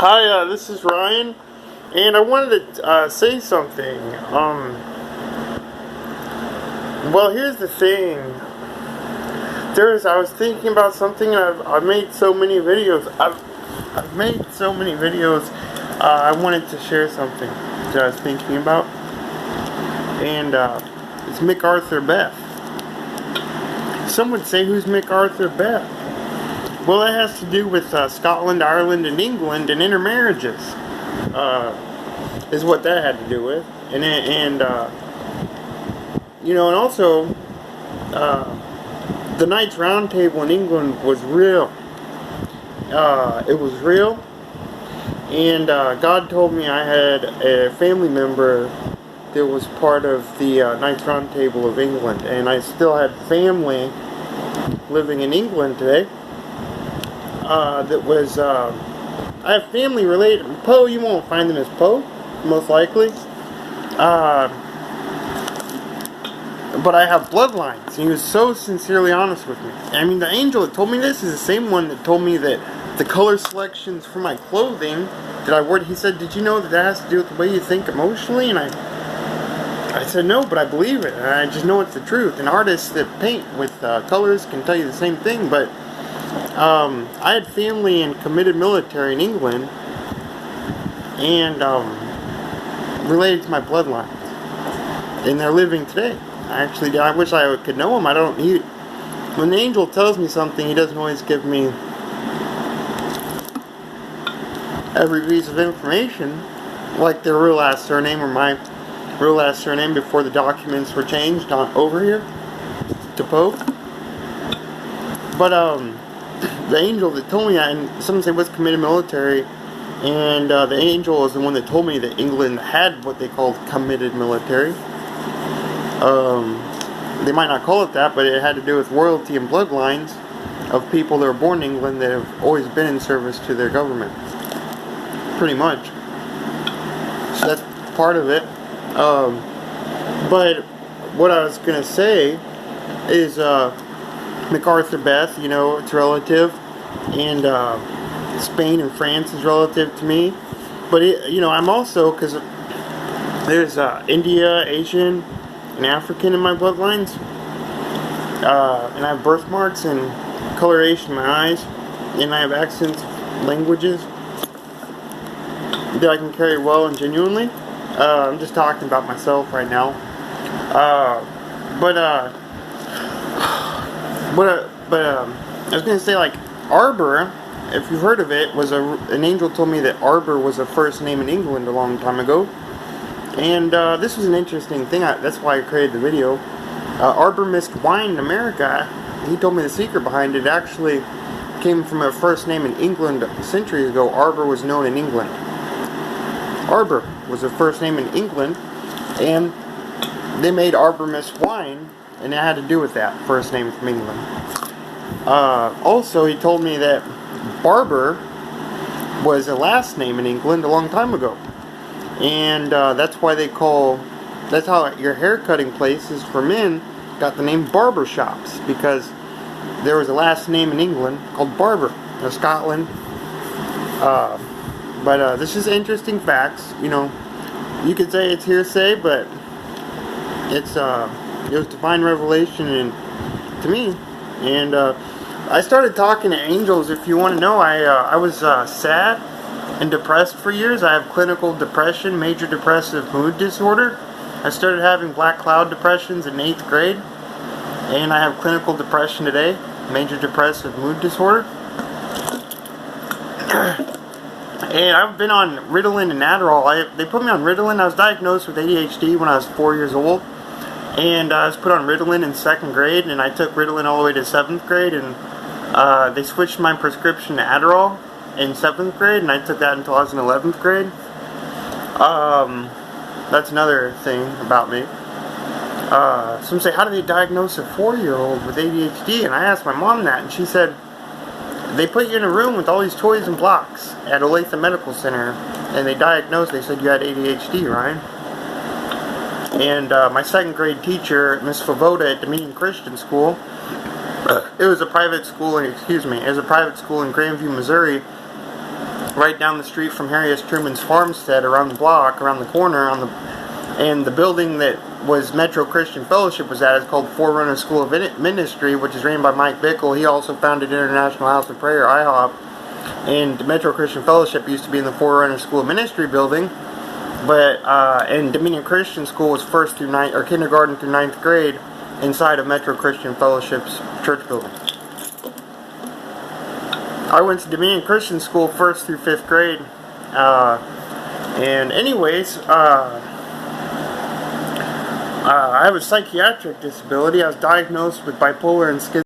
Hi, this is Ryan, and I wanted to say something. Well, here's the thing. I was thinking about something, and I've made so many videos. I've made so many videos. I wanted to share something that I was thinking about, and it's MacArthur Beth. Some would say, who's MacArthur Beth? Well, that has to do with Scotland, Ireland, and England and intermarriages. Is what that had to do with, and also the Knights Round Table in England was real. It was real, and God told me I had a family member that was part of the Knights Round Table of England, and I still had family living in England today. That was, I have family related. Poe, you won't find them as Poe, most likely. But I have bloodlines, and he was so sincerely honest with me. I mean, the angel that told me this is the same one that told me that the color selections for my clothing that I wore, he said, did you know that has to do with the way you think emotionally? And I said, no, but I believe it, and I just know it's the truth. And artists that paint with colors can tell you the same thing, but I had family in committed military in England, and related to my bloodline, and they're living today. I wish I could know them. When the angel tells me something, he doesn't always give me every piece of information, like their real last surname or my real last surname before the documents were changed over here to Pope. But the angel that told me that, and some say was committed military, and the angel is the one that told me that England had what they called committed military. They might not call it that, but it had to do with royalty and bloodlines of people that were born in England that have always been in service to their government. Pretty much. So that's part of it. But what I was going to say is MacArthur Beth, it's relative, and Spain and France is relative to me. But I'm also, because there's India, Asian, and African in my bloodlines, and I have birthmarks and coloration in my eyes, and I have accents, languages that I can carry well and genuinely. I'm just talking about myself right now. But I was gonna say, like, Arbor, if you've heard of it, was an angel told me that Arbor was a first name in England a long time ago, and this was an interesting thing. That's why I created the video. Arbor Mist wine in America. He told me the secret behind it. Actually came from a first name in England centuries ago. Arbor was known in England. Arbor was a first name in England, and they made Arbor Mist wine, and it had to do with that first name from England. Also, he told me that Barber was a last name in England a long time ago, and that's how your hair cutting places for men got the name barber shops, because there was a last name in England called Barber, or Scotland. But this is interesting facts. You could say it's hearsay, but it was divine revelation to me. And I started talking to angels. If you want to know, I was sad and depressed for years. I have clinical depression, major depressive mood disorder. I started having black cloud depressions in 8th grade, and I have clinical depression today, major depressive mood disorder. And I've been on Ritalin and Adderall. They put me on Ritalin. I was diagnosed with ADHD when I was 4 years old, and I was put on Ritalin in 2nd grade, and I took Ritalin all the way to 7th grade, and they switched my prescription to Adderall in 7th grade, and I took that until I was in 11th grade. That's another thing about me. Some say, how do they diagnose a 4-year-old with ADHD? And I asked my mom that, and she said, they put you in a room with all these toys and blocks at Olathe Medical Center, and they said you had ADHD, Ryan. And my 2nd grade teacher, Miss Favoda at Dominion Christian School, it was a private school in Grandview, Missouri, right down the street from Harry S. Truman's farmstead, around the block, around the corner, and the building that was Metro Christian Fellowship was at is called Forerunner School of Ministry, which is ran by Mike Bickle. He also founded International House of Prayer, IHOP, and Metro Christian Fellowship used to be in the Forerunner School of Ministry building, but and Dominion Christian School was kindergarten through 9th grade inside of Metro Christian Fellowship's church building. I went to Dominion Christian School 1st through 5th grade, and anyways, I have a psychiatric disability. I was diagnosed with bipolar and schizophrenia.